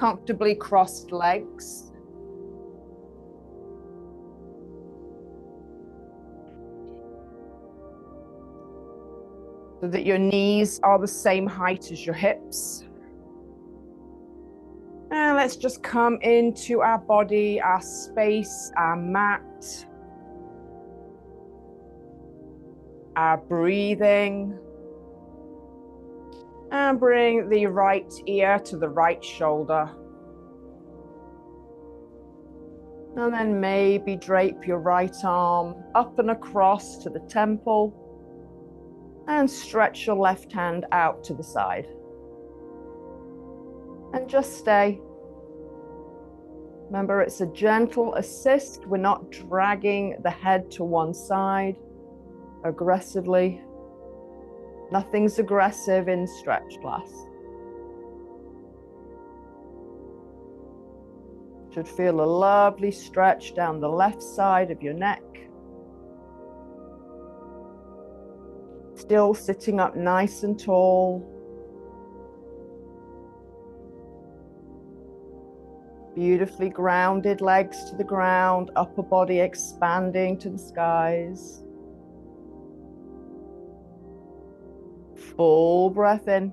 comfortably crossed legs. So that your knees are the same height as your hips. And let's just come into our body, our space, our mat, our breathing. And bring the right ear to the right shoulder. And then maybe drape your right arm up and across to the temple. And stretch your left hand out to the side. And just stay. Remember, it's a gentle assist. We're not dragging the head to one side aggressively. Nothing's aggressive in stretch class. Should feel a lovely stretch down the left side of your neck. Still sitting up nice and tall. Beautifully grounded legs to the ground, upper body expanding to the skies. Full breath in.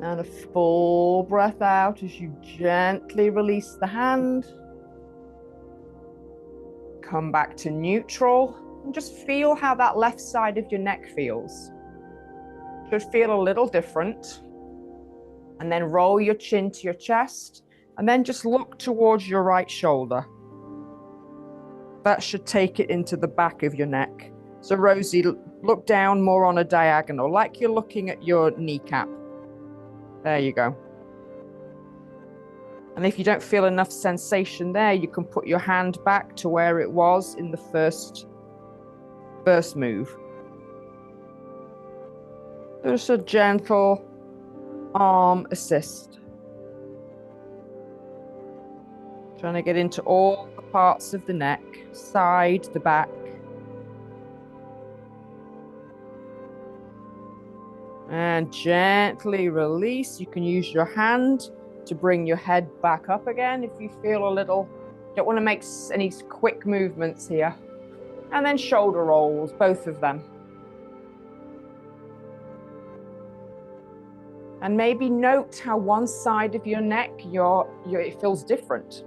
And a full breath out as you gently release the hand. Come back to neutral and just feel how that left side of your neck feels. Should feel a little different. And then roll your chin to your chest and then just look towards your right shoulder. That should take it into the back of your neck. So Rosie, look down more on a diagonal, like you're looking at your kneecap. There you go. And if you don't feel enough sensation there, you can put your hand back to where it was in the first move. Just a gentle arm assist. Trying to get into all the parts of the neck, side, the back. And gently release. You can use your hand to bring your head back up again if you feel a little, don't want to make any quick movements here. And then shoulder rolls, both of them. And maybe note how one side of your neck, it feels different.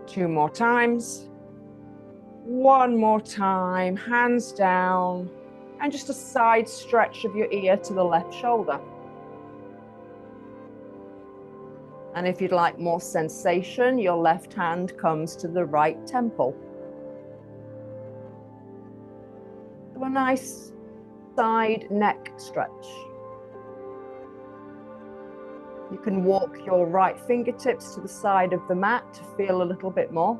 2 more times. 1 more time, hands down, and just a side stretch of your ear to the left shoulder. And if you'd like more sensation, your left hand comes to the right temple. So a nice side neck stretch. You can walk your right fingertips to the side of the mat to feel a little bit more.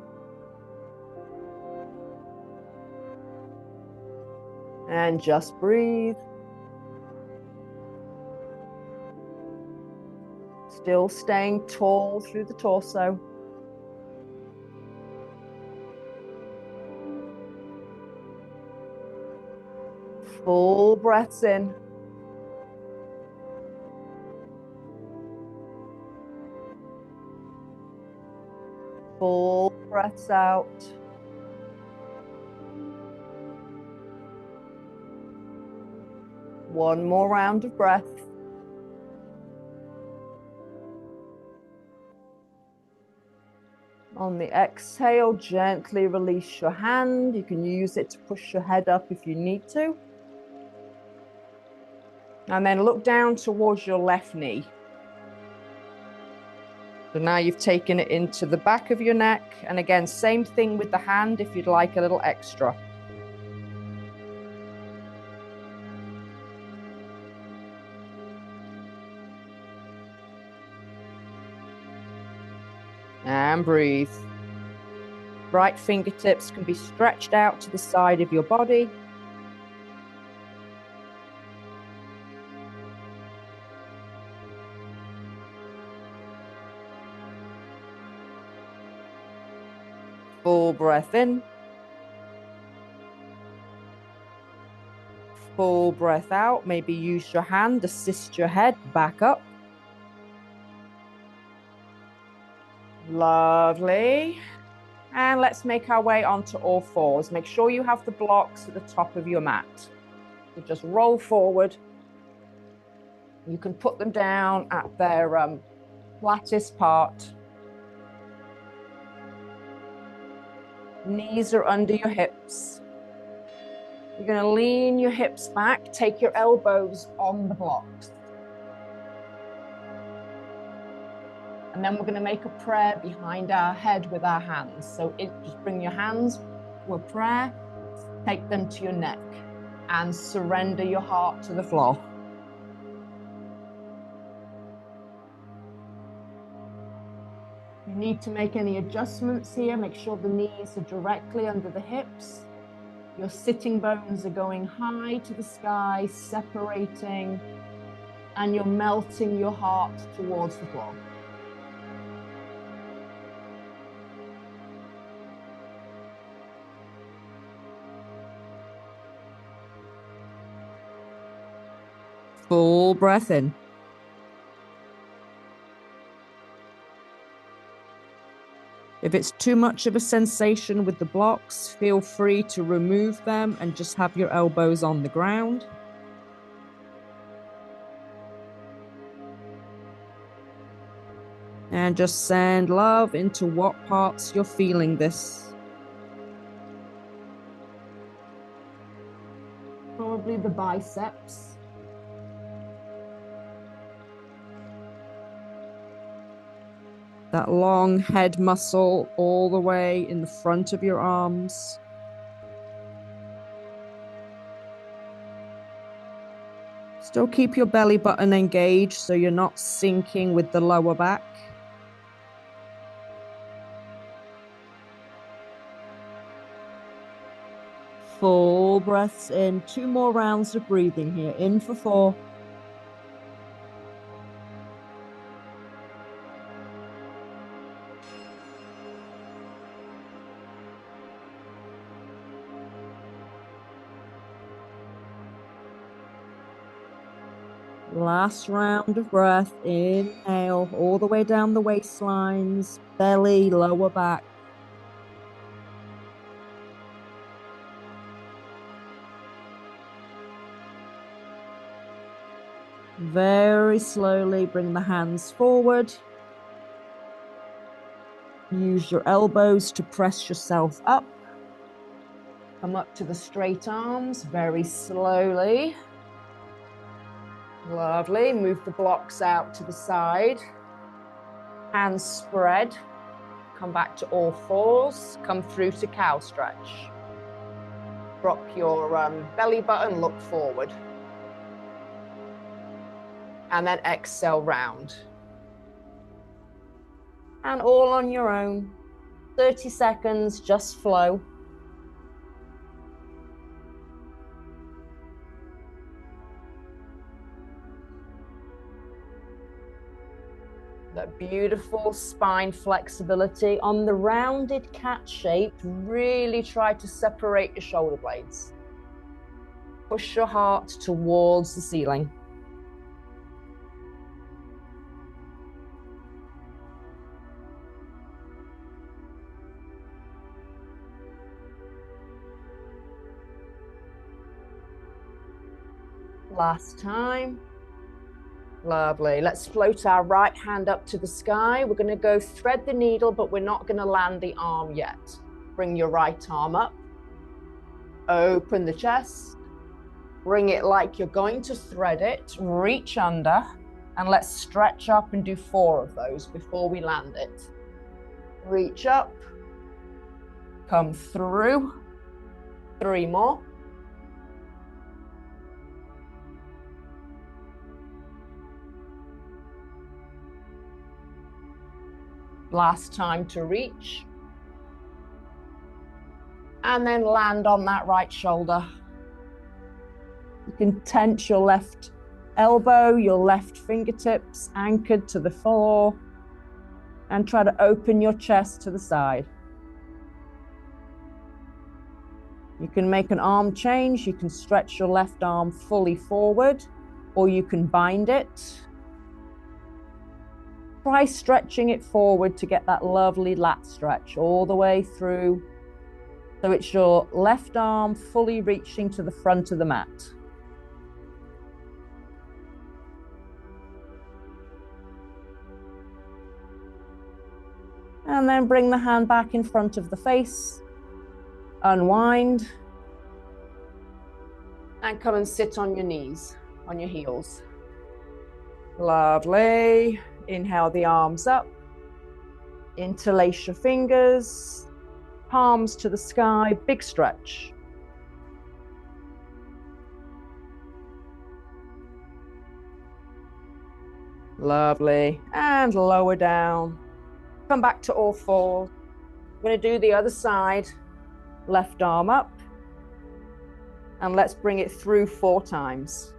And just breathe. Still staying tall through the torso. Full breaths in. Full breaths out. One more round of breath. On the exhale, gently release your hand. You can use it to push your head up if you need to. And then look down towards your left knee. So now you've taken it into the back of your neck. And again, same thing with the hand if you'd like a little extra. And breathe. Right fingertips can be stretched out to the side of your body. Full breath in. Full breath out. Maybe use your hand, assist your head back up. Lovely. And let's make our way onto all fours. Make sure you have the blocks at the top of your mat. So just roll forward. You can put them down at their flattest part. Knees are under your hips. You're going to lean your hips back, take your elbows on the blocks. And then we're going to make a prayer behind our head with our hands. So just bring your hands to a prayer, take them to your neck, and surrender your heart to the floor. You need to make any adjustments here. Make sure the knees are directly under the hips. Your sitting bones are going high to the sky, separating, and you're melting your heart towards the floor. Full breath in. If it's too much of a sensation with the blocks, feel free to remove them and just have your elbows on the ground. And just send love into what parts you're feeling this. Probably the biceps. That long head muscle all the way in the front of your arms. Still keep your belly button engaged so you're not sinking with the lower back. Full breaths in. 2 more rounds of breathing here. In for 4. Last round of breath. Inhale all the way down the waistlines, belly, lower back. Very slowly bring the hands forward. Use your elbows to press yourself up. Come up to the straight arms very slowly. Lovely. Move the blocks out to the side. Hands spread. Come back to all fours. Come through to cow stretch. Drop your belly button, look forward. And then exhale round. And all on your own. 30 seconds, just flow. That beautiful spine flexibility. On the rounded cat shape, really try to separate your shoulder blades. Push your heart towards the ceiling. Last time. Lovely. Let's float our right hand up to the sky. We're going to go thread the needle, but we're not going to land the arm yet. Bring your right arm up. Open the chest. Bring it like you're going to thread it. Reach under. And let's stretch up and do 4 of those before we land it. Reach up. Come through. 3 more. Last time to reach. And then land on that right shoulder. You can tense your left elbow, your left fingertips anchored to the floor, and try to open your chest to the side. You can make an arm change. You can stretch your left arm fully forward, or you can bind it. Try stretching it forward to get that lovely lat stretch all the way through. So it's your left arm fully reaching to the front of the mat. And then bring the hand back in front of the face. Unwind. And come and sit on your knees, on your heels. Lovely. Inhale the arms up. Interlace your fingers. Palms to the sky, big stretch. Lovely. And lower down. Come back to all fours. We're going to do the other side. Left arm up. And let's bring it through 4 times.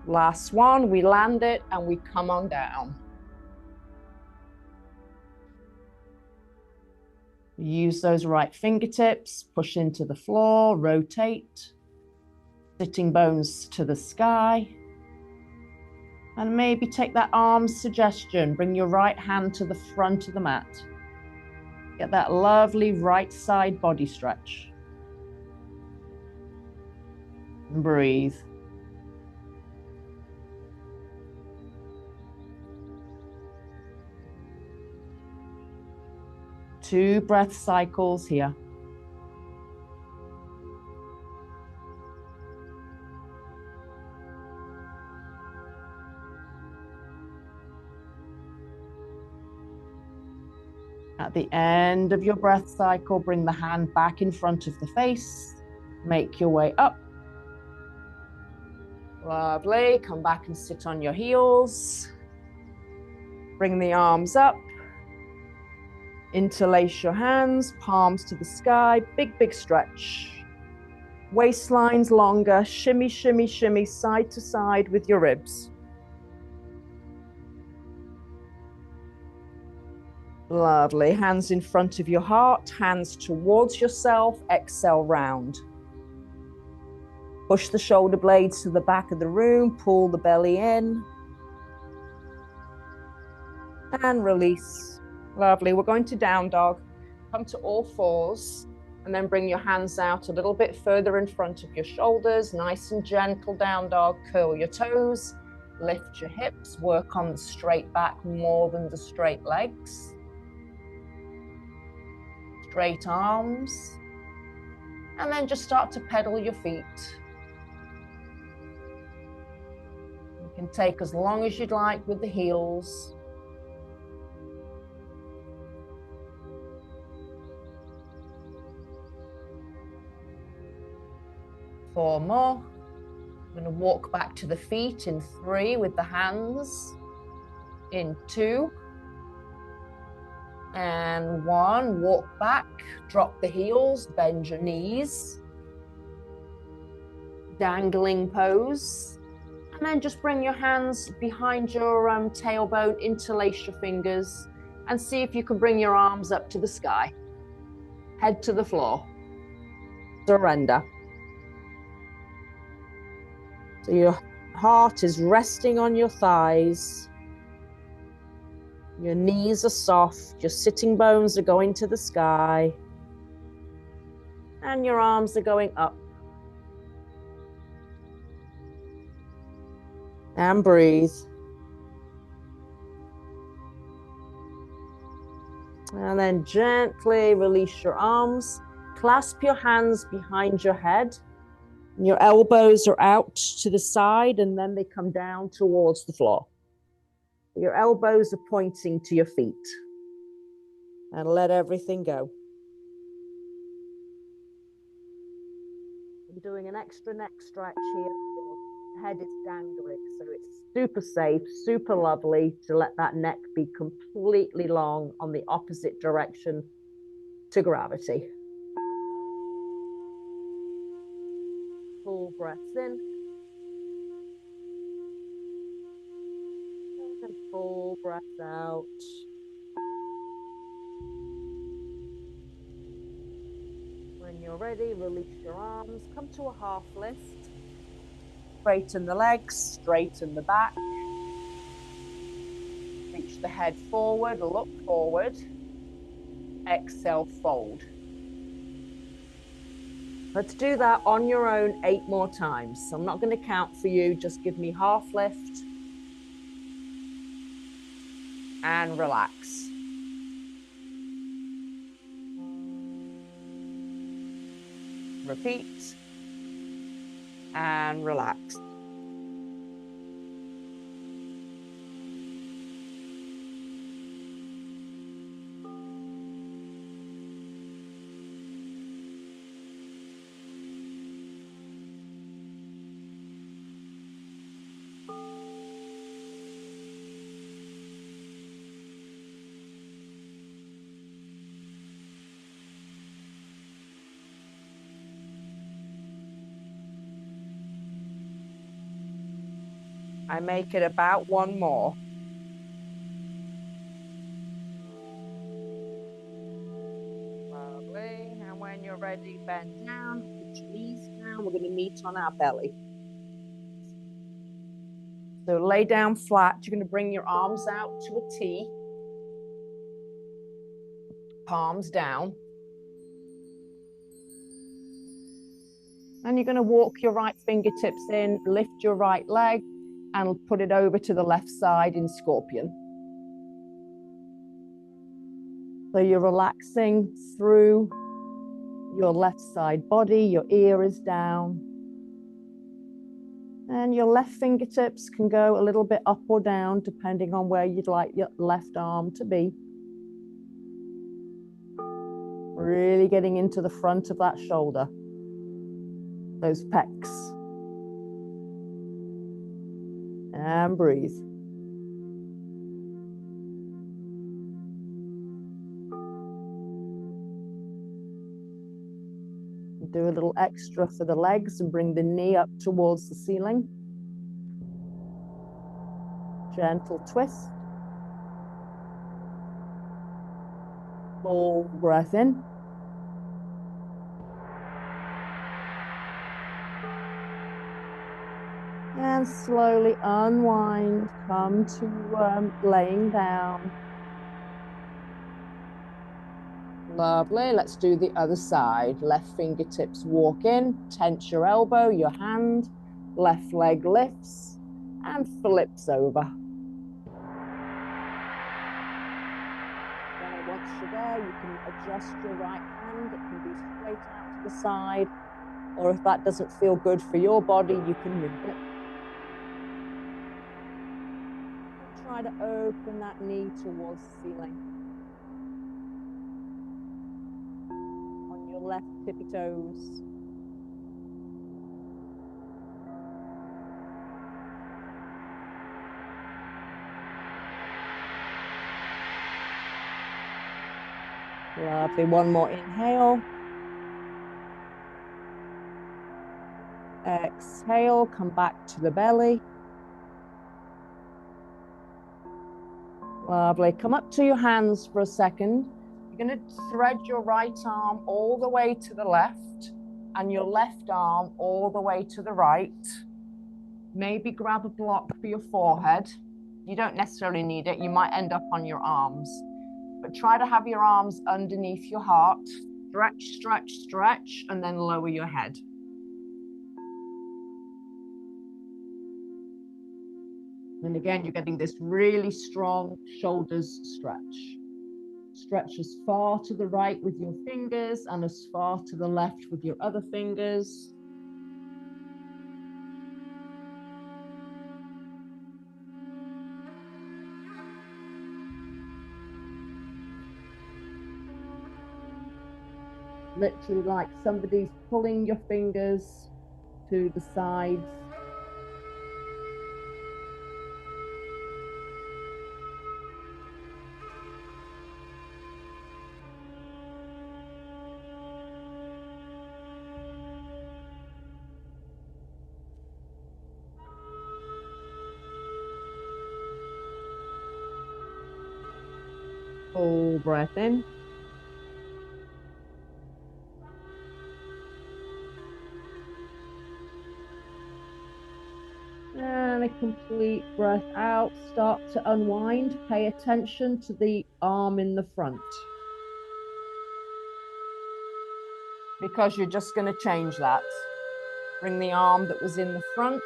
Last one, we land it and we come on down. Use those right fingertips, push into the floor, rotate. Sitting bones to the sky. And maybe take that arm suggestion. Bring your right hand to the front of the mat. Get that lovely right side body stretch. And breathe. Two breath cycles here. At the end of your breath cycle, bring the hand back in front of the face. Make your way up. Lovely. Come back and sit on your heels. Bring the arms up. Interlace your hands, palms to the sky. Big, big stretch. Waistline's longer. Shimmy, shimmy, shimmy, side to side with your ribs. Lovely. Hands in front of your heart, hands towards yourself. Exhale, round. Push the shoulder blades to the back of the room. Pull the belly in. And release. Lovely. We're going to down dog. Come to all fours. And then bring your hands out a little bit further in front of your shoulders. Nice and gentle down dog. Curl your toes. Lift your hips. Work on the straight back more than the straight legs. Straight arms. And then just start to pedal your feet. You can take as long as you'd like with the heels. Four more. I'm going to walk back to the feet in 3 with the hands. In 2. And 1, walk back, drop the heels, bend your knees. Dangling pose. And then just bring your hands behind your tailbone, interlace your fingers, and see if you can bring your arms up to the sky. Head to the floor. Surrender. So your heart is resting on your thighs. Your knees are soft, your sitting bones are going to the sky, and your arms are going up. And breathe. And then gently release your arms, clasp your hands behind your head, and your elbows are out to the side, and then they come down towards the floor. Your elbows are pointing to your feet. And let everything go. I'm doing an extra neck stretch here. The head is dangling, so it's super safe, super lovely to let that neck be completely long on the opposite direction to gravity. full breaths in. And full breath out. When you're ready, release your arms. Come to a half lift. Straighten the legs, straighten the back. Reach the head forward, look forward. Exhale, fold. Let's do that on your own 8 more times. So I'm not going to count for you. Just give me half lift. And relax. Repeat. And relax. I make it about 1 more. Lovely. And when you're ready, bend down, put your knees down. We're going to meet on our belly. So lay down flat. You're going to bring your arms out to a T. Palms down. And you're going to walk your right fingertips in, lift your right leg, and put it over to the left side in scorpion. So you're relaxing through your left side body, your ear is down. And your left fingertips can go a little bit up or down, depending on where you'd like your left arm to be. Really getting into the front of that shoulder, those pecs. And breathe. Do a little extra for the legs and bring the knee up towards the ceiling. Gentle twist. Full breath in. And slowly unwind, come to laying down. Lovely. Let's do the other side. Left fingertips walk in, tense your elbow, your hand, left leg lifts and flips over. Then once you're there, you can adjust your right hand. It can be straight out to the side, or if that doesn't feel good for your body, you can move it. Try to open that knee towards the ceiling. On your left tippy toes. Lovely. One more inhale. Exhale, come back to the belly. Lovely. Come up to your hands for a second. You're going to thread your right arm all the way to the left and your left arm all the way to the right. Maybe grab a block for your forehead. You don't necessarily need it. You might end up on your arms. But try to have your arms underneath your heart. Stretch, stretch, stretch, and then lower your head. And again, you're getting this really strong shoulders stretch. Stretch as far to the right with your fingers and as far to the left with your other fingers. Literally like somebody's pulling your fingers to the sides. Full breath in. And a complete breath out. Start to unwind. Pay attention to the arm in the front. Because you're just going to change that. Bring the arm that was in the front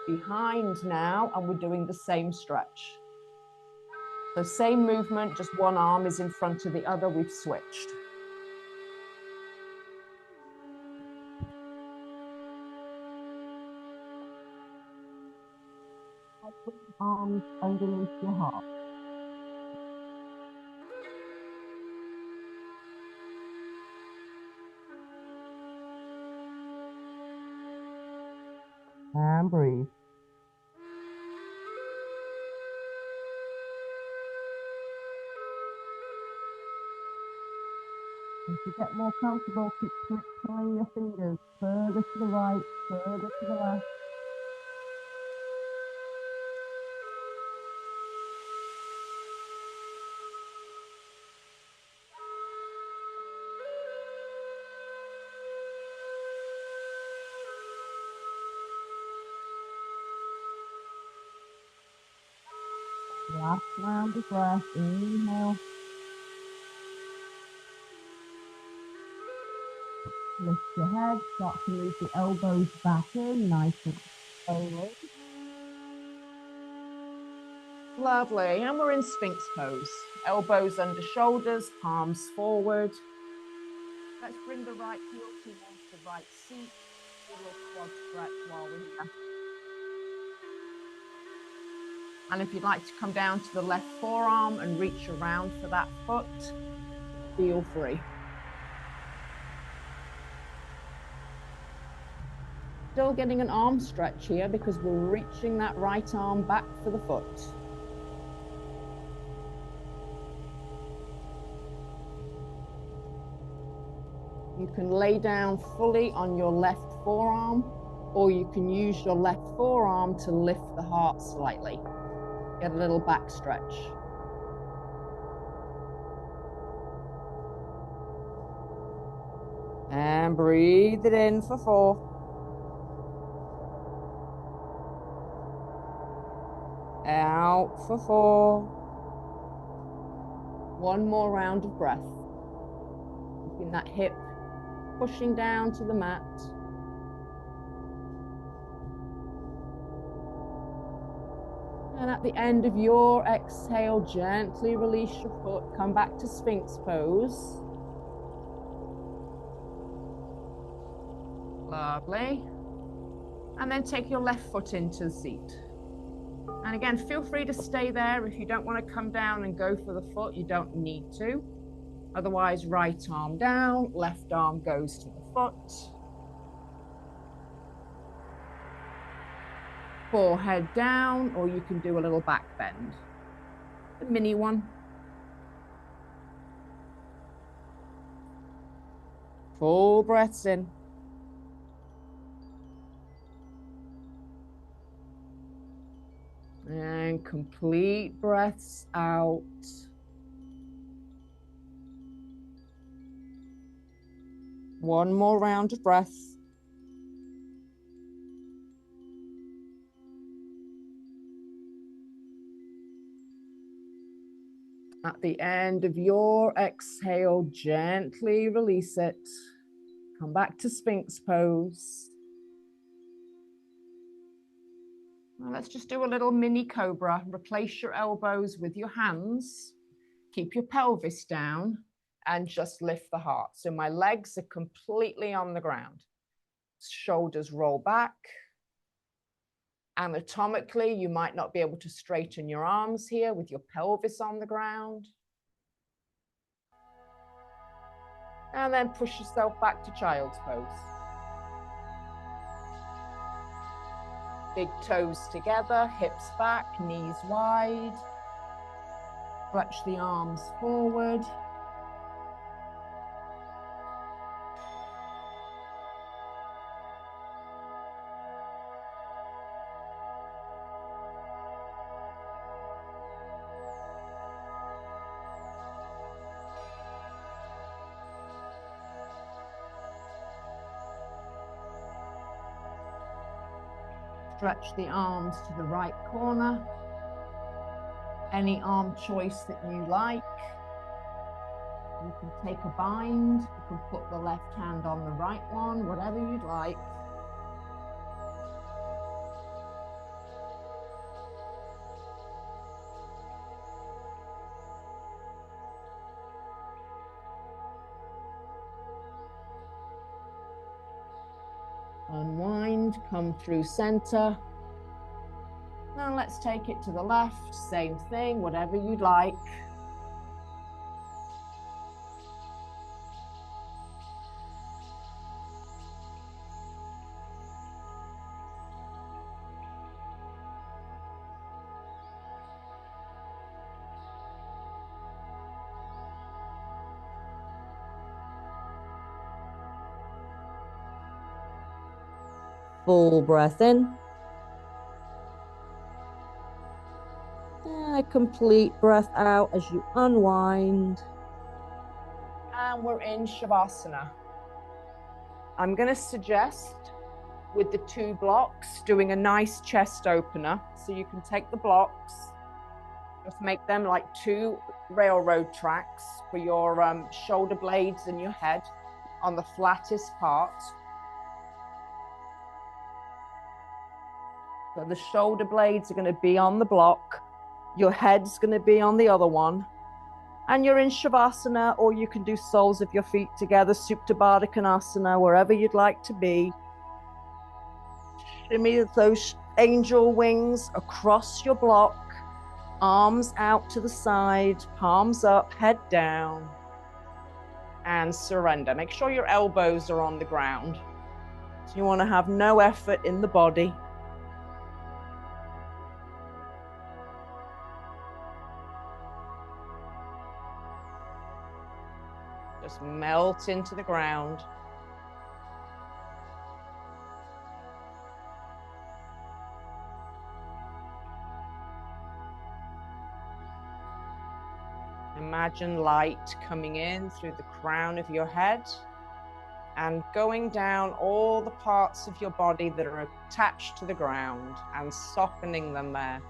behind now, and we're doing the same stretch. So same movement, just one arm is in front of the other. We've switched. Arms underneath your heart. And breathe. As you get more comfortable, keep pulling your fingers further to the right, further to the left. Last round of breath. Inhale. Lift your head. Start to move the elbows back in, nice and slowly. Lovely. And we're in Sphinx pose. Elbows under shoulders, palms forward. Let's bring the right heel towards the right seat. A little quad stretch while we're here. And if you'd like to come down to the left forearm and reach around for that foot, feel free. Still getting an arm stretch here because we're reaching that right arm back for the foot. You can lay down fully on your left forearm, or you can use your left forearm to lift the heart slightly. Get a little back stretch. And breathe it in for 4. Out for 4. One more round of breath. Keeping that hip pushing down to the mat. And at the end of your exhale, gently release your foot. Come back to Sphinx pose. Lovely. And then take your left foot into the seat. And again, feel free to stay there. If you don't want to come down and go for the foot, you don't need to. Otherwise, right arm down, left arm goes to the foot. Forehead down, or you can do a little back bend. A mini one. Full breaths in. And complete breaths out. One more round of breath. At the end of your exhale, gently release it. Come back to Sphinx pose. Now let's just do a little mini cobra. Replace your elbows with your hands. Keep your pelvis down and just lift the heart. So my legs are completely on the ground. Shoulders roll back. Anatomically, you might not be able to straighten your arms here with your pelvis on the ground. And then push yourself back to child's pose. Big toes together, hips back, knees wide. Stretch the arms forward. Stretch the arms to the right corner. Any arm choice that you like. You can take a bind. You can put the left hand on the right one, whatever you'd like. Unwind, come through center. Now let's take it to the left, same thing, whatever you'd like. Full breath in. A complete breath out as you unwind. And we're in Shavasana. I'm going to suggest with the 2 blocks doing a nice chest opener. So you can take the blocks, just make them like 2 railroad tracks for your shoulder blades and your head on the flattest part. So the shoulder blades are going to be on the block. Your head's going to be on the other one. And you're in Shavasana, or you can do soles of your feet together, Supta Baddha Konasana, wherever you'd like to be. Shimmy those angel wings across your block, arms out to the side, palms up, head down, and surrender. Make sure your elbows are on the ground. So you want to have no effort in the body. Just melt into the ground. Imagine light coming in through the crown of your head and going down all the parts of your body that are attached to the ground and softening them there.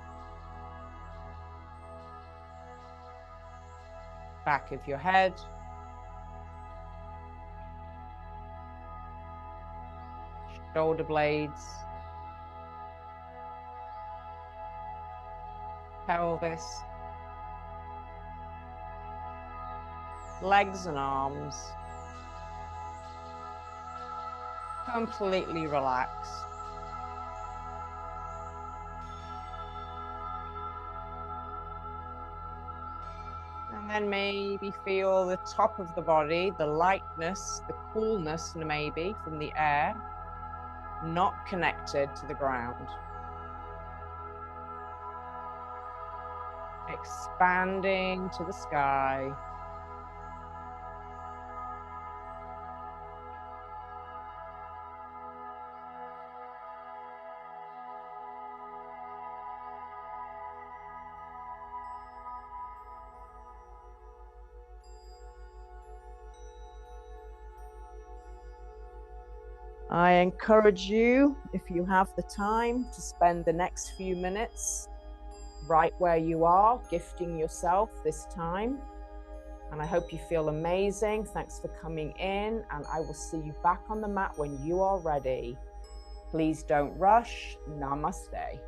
Back of your head. Shoulder blades. Pelvis. Legs and arms. Completely relaxed. And then maybe feel the top of the body, the lightness, the coolness maybe from the air, not connected to the ground. Expanding to the sky. I encourage you, if you have the time, to spend the next few minutes right where you are, gifting yourself this time. And I hope you feel amazing. Thanks for coming in, and I will see you back on the mat when you are ready. Please don't rush. Namaste.